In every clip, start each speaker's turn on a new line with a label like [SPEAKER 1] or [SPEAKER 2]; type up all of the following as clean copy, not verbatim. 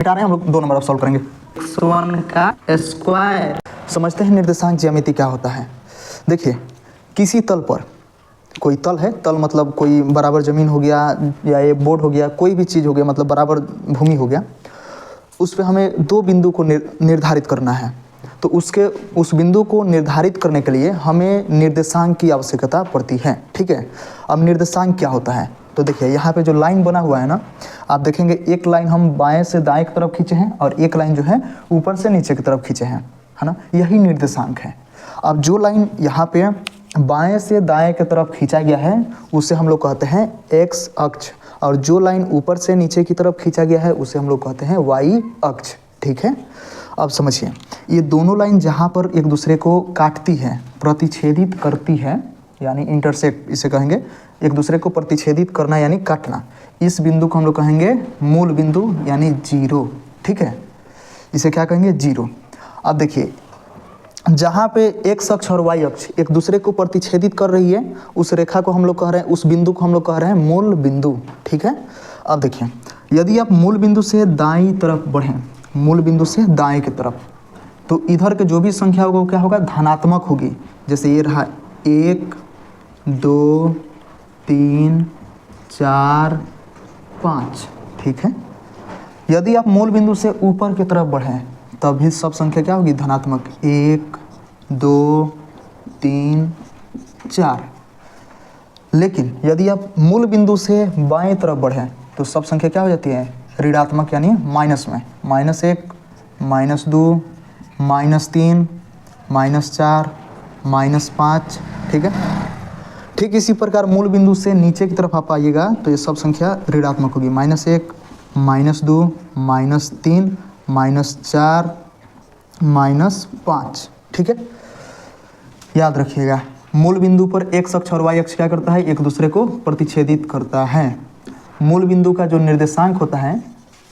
[SPEAKER 1] मिटा रहे हैं हम लोग, 2 नंबर अब सॉल्व करेंगे।
[SPEAKER 2] x1 का स्क्वायर।
[SPEAKER 1] समझते हैं निर्देशांक ज्यामिति क्या होता है। देखिए, किसी तल पर, कोई तल है, तल मतलब कोई बराबर ज़मीन हो गया या ये बोर्ड हो गया, कोई भी चीज़ हो गया, मतलब बराबर भूमि हो गया, उस पे हमें 2 बिंदु को निर्धारित करना है। तो उस बिंदु को निर्धारित करने के लिए हमें निर्देशांक की आवश्यकता पड़ती है। ठीक है, अब निर्देशांक क्या होता है, तो देखिए यहाँ पे जो लाइन बना हुआ है ना, आप देखेंगे एक लाइन हम बाएं से दाएं की तरफ खींचे हैं और एक लाइन जो है ऊपर से नीचे की तरफ खींचे हैं, है ना, यही निर्देशांक है। अब जो लाइन यहाँ पे बाएं से दाएं की तरफ खींचा गया है उसे हम लोग कहते हैं एक्स अक्ष, और जो लाइन ऊपर से नीचे की तरफ खींचा गया है उसे हम लोग कहते हैं वाई अक्ष। ठीक है, अब समझिए, ये दोनों लाइन जहाँ पर एक दूसरे को काटती है, प्रतिच्छेदित करती है, यानी इंटरसेक्ट इसे कहेंगे, एक दूसरे को प्रतिच्छेदित करना यानी काटना, इस बिंदु को हम लोग कहेंगे मूल बिंदु यानी जीरो। ठीक है, इसे क्या कहेंगे, जीरो। अब देखिए, जहाँ पे एक्स अक्ष और वाई अक्ष एक दूसरे को प्रतिच्छेदित कर रही है, उस रेखा को हम लोग कह रहे हैं, उस बिंदु को हम लोग कह रहे हैं मूल बिंदु। ठीक है, अब देखिए, यदि आप मूल बिंदु से दाईं तरफ बढ़ें, मूल बिंदु से दाएं की तरफ, तो इधर के जो भी संख्या होगा वो क्या होगा, धनात्मक होगी। जैसे ये रहा 1 2 3 4 5। ठीक है, यदि आप मूल बिंदु से ऊपर की तरफ बढ़ें तब भी सब संख्या क्या होगी, धनात्मक, 1 2 3 4। लेकिन यदि आप मूल बिंदु से बाएं तरफ बढ़ें तो सब संख्या क्या हो जाती है, ऋणात्मक, यानी माइनस में, -1 -2 -3 -4 -5। ठीक है, ठीक इसी प्रकार मूल बिंदु से नीचे की तरफ आप आइएगा तो ये सब संख्या ऋणात्मक होगी, -1 -2 -3 -4 -5। ठीक है, याद रखिएगा, मूल बिंदु पर एक्स अक्ष और वाई अक्ष क्या करता है, एक दूसरे को प्रतिच्छेदित करता है। मूल बिंदु का जो निर्देशांक होता है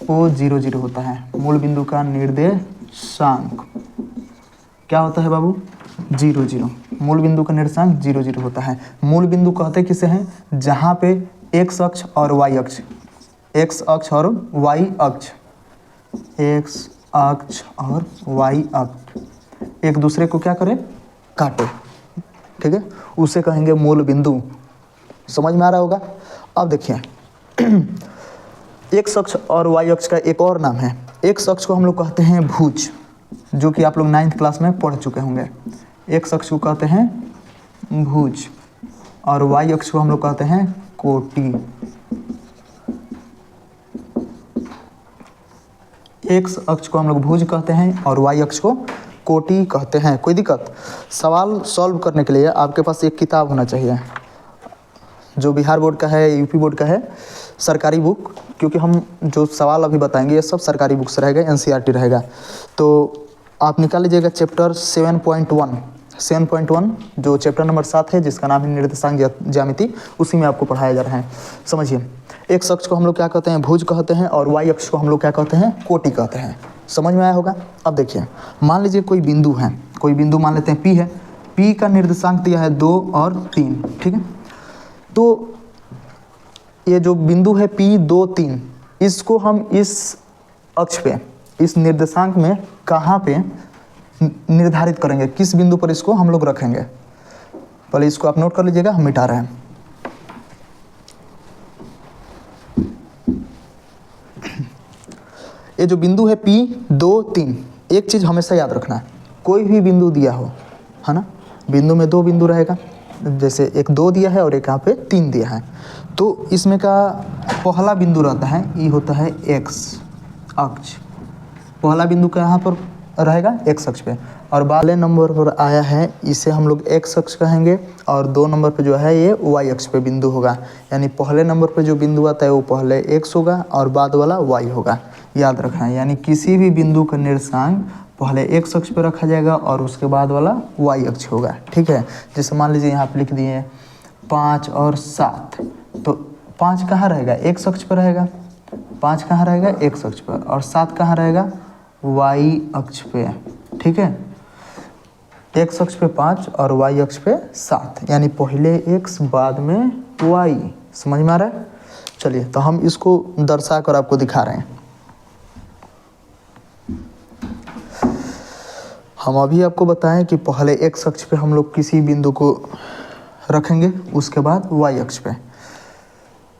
[SPEAKER 1] वो 0 0 होता है। मूल बिंदु का निर्देशांक क्या होता है बाबू, 0 0। मूल बिंदु का निर्देशांक 0 0 होता है। मूल बिंदु कहते किसे हैं, जहाँ पे एक्स अक्ष और वाई अक्ष, एक्स अक्ष और वाई अक्ष, एक्स अक्ष और वाई अक्ष एक दूसरे को क्या करे, काटे। ठीक है, उसे कहेंगे मूल बिंदु। समझ में आ रहा होगा। अब देखिए, एक्स अक्ष और वाई अक्ष का एक और नाम है, एक्स अक्ष को हम लोग कहते हैं भुज, जो कि आप लोग 9th क्लास में पढ़ चुके होंगे। एक्स अक्ष को कहते हैं भुज और वाई अक्ष को हम लोग कहते हैं कोटि। एक्स अक्ष को हम लोग भुज कहते हैं और वाई अक्ष को कोटि कहते हैं। कोई दिक्कत, सवाल सॉल्व करने के लिए आपके पास एक किताब होना चाहिए, जो बिहार बोर्ड का है, यूपी बोर्ड का है, सरकारी बुक, क्योंकि हम जो सवाल अभी बताएंगे ये सब सरकारी बुक से रहेगा, एनसीईआरटी रहेगा। तो आप निकाल लीजिएगा चैप्टर 7.1 जो चैप्टर नंबर 7 है, जिसका नाम है निर्देशांक ज्यामिति, उसी में आपको पढ़ाया जा रहा है। समझिए, एक्स अक्ष को हम लोग क्या कहते हैं, भुज कहते हैं, और वाई अक्ष को हम लोग क्या कहते हैं, कोटि कहते हैं। समझ में आया होगा। अब देखिए, मान लीजिए कोई बिंदु है, कोई बिंदु मान लेते हैं P है, P का निर्देशांक दिया है 2 और 3। ठीक है, तो ये जो बिंदु है P 2 3, इसको हम इस अक्ष पे, इस निर्देशांक में कहाँ पे निर्धारित करेंगे, किस बिंदु पर इसको हम लोग रखेंगे। पहले इसको आप नोट कर लीजिएगा, हम मिटा रहे हैं। ये जो बिंदु है P 2 3, एक चीज हमेशा याद रखना है, कोई भी बिंदु दिया हो, है ना, बिंदु में 2 बिंदु रहेगा, जैसे एक 2 दिया है और एक यहाँ पे 3 दिया है, तो इसमें का पहला बिंदु रहता है, ये होता है एक्स अक्ष। पहला बिंदु का यहाँ पर रहेगा एक्स अक्ष पे, और पहले नंबर पर आया है इसे हम लोग एक्स अक्ष कहेंगे, और 2 नंबर पे जो है ये वाई अक्ष पे बिंदु होगा। यानी पहले नंबर पे जो बिंदु आता है वो पहले एक्स होगा और बाद वाला वाई होगा, याद रखना है। यानी किसी भी बिंदु का निर्देशांक पहले एक्स अक्ष पे रखा जाएगा और उसके बाद वाला वाई अक्ष होगा। ठीक है, जैसे मान लीजिए यहाँ पे लिख दिए 5 और 7, तो 5 कहाँ रहेगा, एक्स अक्ष पर रहेगा, 5 कहाँ रहेगा, एक्स अक्ष पर, और 7 कहाँ रहेगा, वाई अक्ष पे। ठीक है, एक्स अक्ष पे 5 और वाई अक्ष पे 7, यानी पहले एक्स बाद में वाई। समझ में आ रहा है। चलिए, तो हम इसको दर्शा कर आपको दिखा रहे हैं। हम अभी आपको बताएं कि पहले x अक्ष पे हम लोग किसी बिंदु को रखेंगे, उसके बाद y अक्ष पे।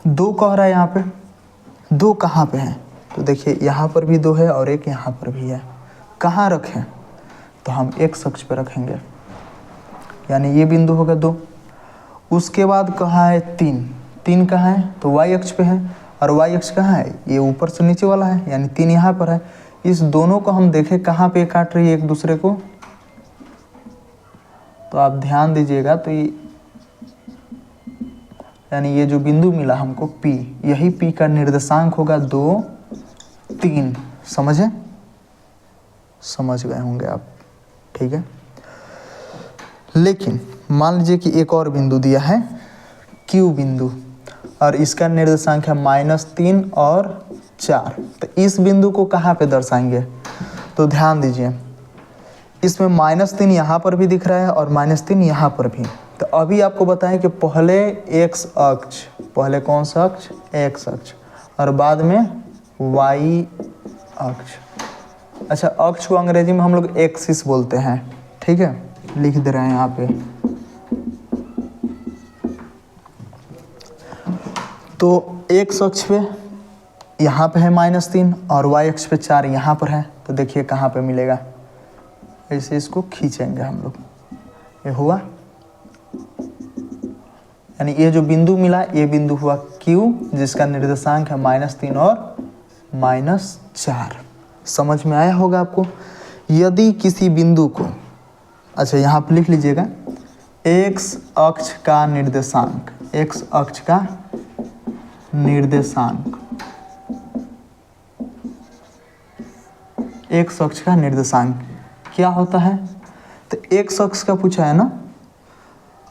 [SPEAKER 1] 2 कह रहा है यहाँ पे, 2 कहाँ पे हैं? तो देखिए यहाँ पर भी 2 है और एक यहाँ पर भी है। कहाँ रखें? तो हम x अक्ष पे रखेंगे, यानी ये बिंदु होगा 2। उसके बाद कहाँ है 3? 3 कहाँ है? तो y अक्ष पे है। और y अक्ष कहाँ है? ये ऊपर से नीचे वाला है, यानी 3 यहाँ पर है। इस दोनों को हम देखें कहाँ पे काट रही है एक दूसरे को, तो आप ध्यान दीजिएगा। तो ये यानी ये जो बिंदु मिला हमको P, यही P का निर्देशांक होगा 2, 3। समझे? समझ गए होंगे आप, ठीक है। लेकिन मान लीजिए कि एक और बिंदु दिया है Q बिंदु, और इसका निर्देशांक है -3 और 4। तो इस बिंदु को कहाँ पे दर्शाएंगे? तो ध्यान दीजिए, इसमें -3 यहाँ पर भी दिख रहा है और -3 यहाँ पर भी। तो अभी आपको बताएं कि पहले x अक्ष, पहले कौन सा अक्ष? x अक्ष, और बाद में y अक्ष। अच्छा, अक्ष को अंग्रेजी में हम लोग एक्सिस बोलते हैं, ठीक है, लिख दे रहे हैं यहाँ पे। तो x अक्ष पे यहाँ पे है -3 और y अक्ष पे 4 यहाँ पर है। तो देखिए कहाँ पे मिलेगा, ऐसे इसको खींचेंगे हम लोग, ये हुआ। यानी ये जो बिंदु मिला, ये बिंदु हुआ Q, जिसका निर्देशांक है -3 और -4। समझ में आया होगा आपको। यदि किसी बिंदु को, अच्छा यहाँ पे लिख लीजिएगा, x अक्ष का निर्देशांक, x अक्ष का निर्देशांक, x अक्ष का निर्देशांक क्या होता है? तो x अक्ष का पूछा है ना,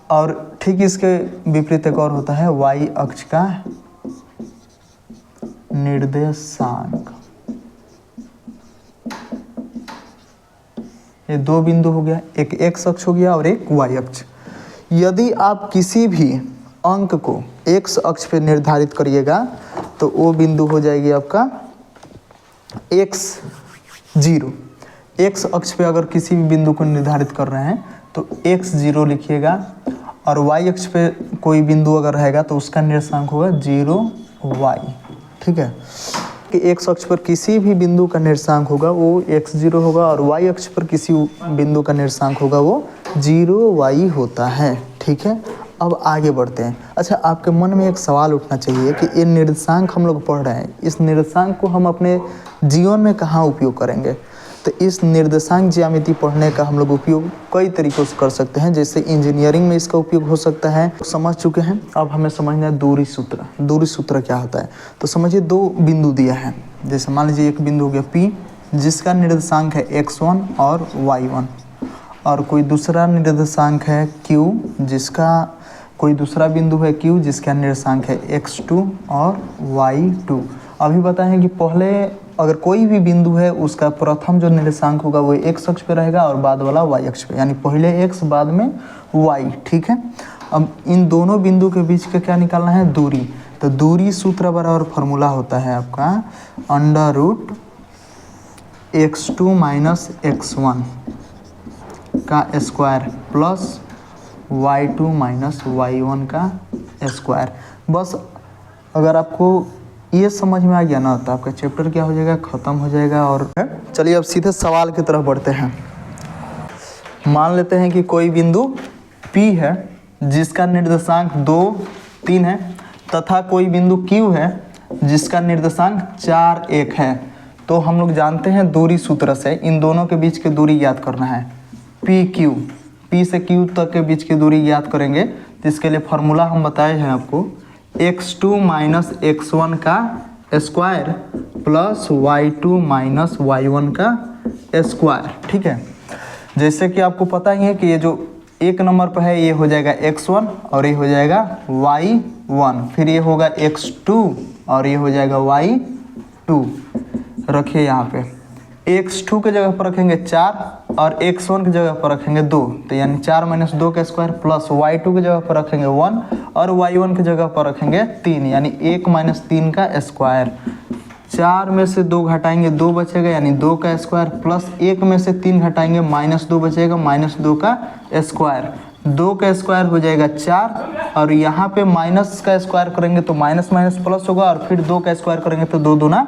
[SPEAKER 1] और ठीक इसके विपरीत एक और होता है y अक्ष का निर्देशांक। ये 2 बिंदु हो गया, एक x अक्ष हो गया और एक y अक्ष। यदि आप किसी भी अंक को x अक्ष पे निर्धारित करिएगा तो वो बिंदु हो जाएगी आपका x0। x अक्ष पे अगर किसी भी बिंदु को निर्धारित कर रहे हैं तो x0 लिखिएगा, और y अक्ष पे कोई बिंदु अगर रहेगा तो उसका निर्देशांक होगा 0y, ठीक है। कि x अक्ष पर किसी भी बिंदु का निर्देशांक होगा वो x0 होगा, और y अक्ष पर किसी बिंदु का निर्देशांक होगा वो 0y होता है, ठीक है। अब आगे बढ़ते हैं। अच्छा, आपके मन में एक सवाल उठना चाहिए कि ये निर्देशांक हम लोग पढ़ रहे हैं, इस निर्देशांक को हम अपने जीवन में कहाँ उपयोग करेंगे? तो इस निर्देशांक ज्यामिति पढ़ने का हम लोग उपयोग कई तरीक़ों से कर सकते हैं। जैसे इंजीनियरिंग में इसका उपयोग हो सकता है, समझ चुके हैं। अब हमें समझना है दूरी सूत्र। दूरी सूत्र क्या होता है? तो समझिए 2 बिंदु दिया है, जैसे मान लीजिए एक बिंदु हो गया P, जिसका निर्देशांक है x1 और y1, और कोई दूसरा निर्देशांक है Q, जिसका कोई दूसरा बिंदु है Q, जिसका निर्देशांक है x2 और y2। अभी बताएं कि पहले अगर कोई भी बिंदु है उसका प्रथम जो निर्देशांक होगा वो x अक्ष पे रहेगा और बाद वाला y अक्ष पे, यानी पहले x बाद में y, ठीक है। अब इन दोनों बिंदु के बीच का क्या निकालना है? दूरी। तो दूरी सूत्र बराबर फॉर्मूला होता है आपका √x2 - x1 का स्क्वायर प्लस y2 - y1 का स्क्वायर। बस अगर आपको ये समझ में आ गया ना तो आपका चैप्टर क्या हो जाएगा? ख़त्म हो जाएगा। और चलिए अब सीधे सवाल की तरफ बढ़ते हैं। मान लेते हैं कि कोई बिंदु P है जिसका निर्देशांक 2, 3 है, तथा कोई बिंदु Q है जिसका निर्देशांक 4, 1 है। तो हम लोग जानते हैं दूरी सूत्र से इन दोनों के बीच की दूरी याद करना है। PQ, P से Q तक के बीच की दूरी याद करेंगे, जिसके लिए फार्मूला हम बताए हैं आपको, x2 - x1 का स्क्वायर प्लस y2 - y1 का स्क्वायर, ठीक है। जैसे कि आपको पता ही है कि ये जो 1 नंबर पर है ये हो जाएगा x1 और ये हो जाएगा y1, फिर ये होगा x2 और ये हो जाएगा y2। रखिए यहाँ पे x2 के जगह पर रखेंगे 4 और x1 की जगह पर रखेंगे 2, तो यानी 4 - 2 का स्क्वायर प्लस y2 की जगह पर रखेंगे 1 और y1 की जगह पर रखेंगे 3, यानी 1 - 3 का स्क्वायर। 4 में से 2 घटाएंगे 2 बचेगा यानी 2 का स्क्वायर, प्लस 1 में से 3 घटाएंगे -2 बचेगा, -2 का स्क्वायर। 2 का स्क्वायर हो जाएगा 4 और यहाँ पे माइनस का स्क्वायर करेंगे तो माइनस माइनस प्लस होगा और फिर 2 का स्क्वायर करेंगे तो 2 दूना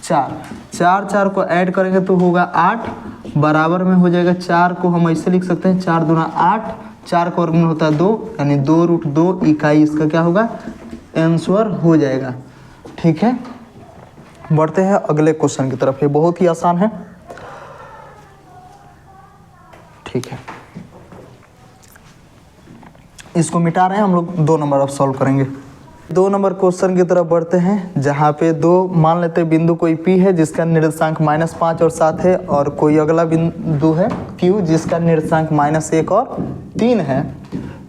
[SPEAKER 1] 4, 4 को ऐड करेंगे तो होगा 8, बराबर में हो जाएगा 4 को हम ऐसे लिख सकते हैं 4 दूना 8, 4 का वर्गमूल होता है 2 यानी 2√2 इकाई इसका क्या होगा आंसर हो जाएगा। ठीक है, बढ़ते हैं अगले क्वेश्चन की तरफ। ये बहुत ही आसान है। ठीक है, इसको मिटा रहे हैं हम लोग, 2 नंबर अब सॉल्व करेंगे। 2 नंबर क्वेश्चन की तरफ बढ़ते हैं, जहाँ पे 2 मान लेते हैं बिंदु कोई P है जिसका निर्देशांक -5 और 7 है, और कोई अगला बिंदु है Q जिसका निर्देशांक -1 और 3 है।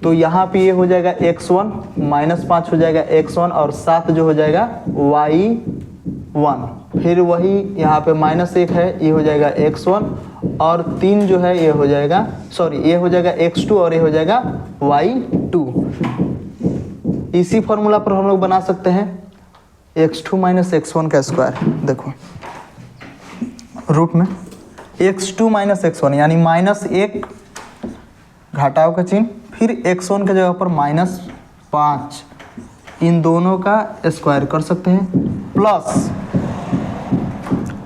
[SPEAKER 1] तो यहाँ पे ये हो जाएगा x1, -5 हो जाएगा x1 और 7 जो हो जाएगा y1। फिर वही यहाँ पे -1 है, ये हो जाएगा x1 और 3 जो है ये हो जाएगा, सॉरी ये हो जाएगा x2 और ये हो जाएगा y2। इसी फॉर्मूला पर हम लोग बना सकते हैं x2 - x1 का स्क्वायर। देखो रूट में x2 - x1 यानी -1 घटाव का चिन्ह, फिर x1 के जगह पर -5, इन दोनों का स्क्वायर कर सकते हैं, प्लस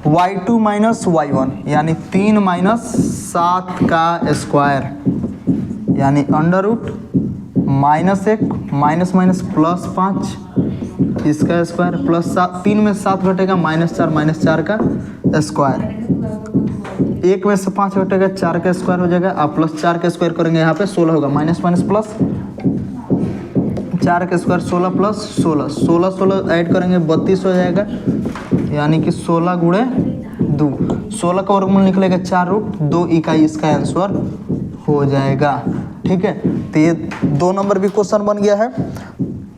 [SPEAKER 1] y2 - y1 यानी 3 - 7 का स्क्वायर यानी √ -1 माइनस प्लस 5 इसका स्क्वायर, प्लस 7, 3 में 7 घटेगा -4 का स्क्वायर, 1 में से 5 घटेगा 4 का स्क्वायर हो जाएगा, आप प्लस 4 का स्क्वायर करेंगे यहाँ पे 16 होगा, माइनस प्लस 4 का स्क्वायर 16 प्लस 16, 16 ऐड करेंगे 32 हो जाएगा, यानी कि 16 गुणे 2, 16 का वर्गमूल निकलेगा 4√2 इकाई इसका आंसर हो जाएगा। ठीक है, तो ये 2 नंबर भी क्वेश्चन बन गया है।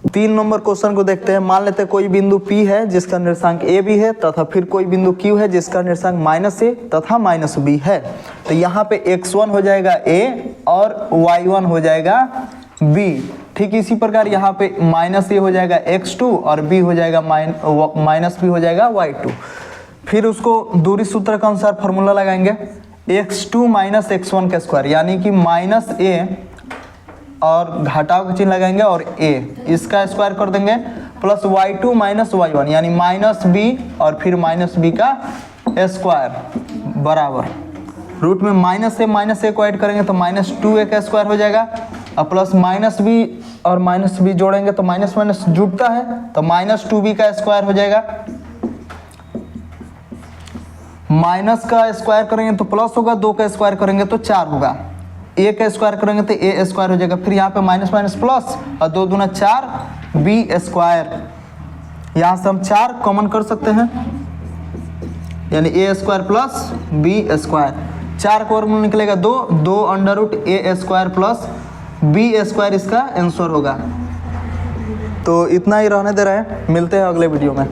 [SPEAKER 1] 3 नंबर क्वेश्चन को देखते हैं। मान लेते हैं कोई बिंदु P है जिसका निर्देशांक a b है, तथा फिर कोई बिंदु Q है जिसका निर्देशांक -a तथा -b है। तो यहाँ पे x1 हो जाएगा a और y1 हो जाएगा b। ठीक इसी प्रकार यहाँ पे -a हो जाएगा x2 और b हो जाएगा -b हो जाएगा y2। फिर उसको दूरी सूत्र के अनुसार फॉर्मूला लगाएंगे, x2 - x1 का स्क्वायर यानी कि -a और घटाव का चिन्ह लगाएंगे और a इसका स्क्वायर कर देंगे, प्लस y2 - y1 यानी -b और फिर -b का स्क्वायर बराबर रूट में -a को ऐड करेंगे तो -2a का स्क्वायर हो जाएगा, और प्लस -b और -b जोड़ेंगे तो माइनस जुड़ता है तो -2b का स्क्वायर हो जाएगा, माइनस का स्क्वायर करेंगे तो प्लस होगा, 2 का स्क्वायर करेंगे तो 4 होगा, a का स्क्वायर करेंगे तो a स्क्वायर हो जाएगा, फिर यहाँ पे माइनस प्लस और 2 दूना 4 b स्क्वायर, यहाँ से हम 4 कॉमन कर सकते हैं यानी a square plus b square, 4 का वर्गमूल निकलेगा 2 √a square plus b square इसका आंसर होगा। तो इतना ही रहने दे रहे हैं, मिलते हैं अगले वीडियो में।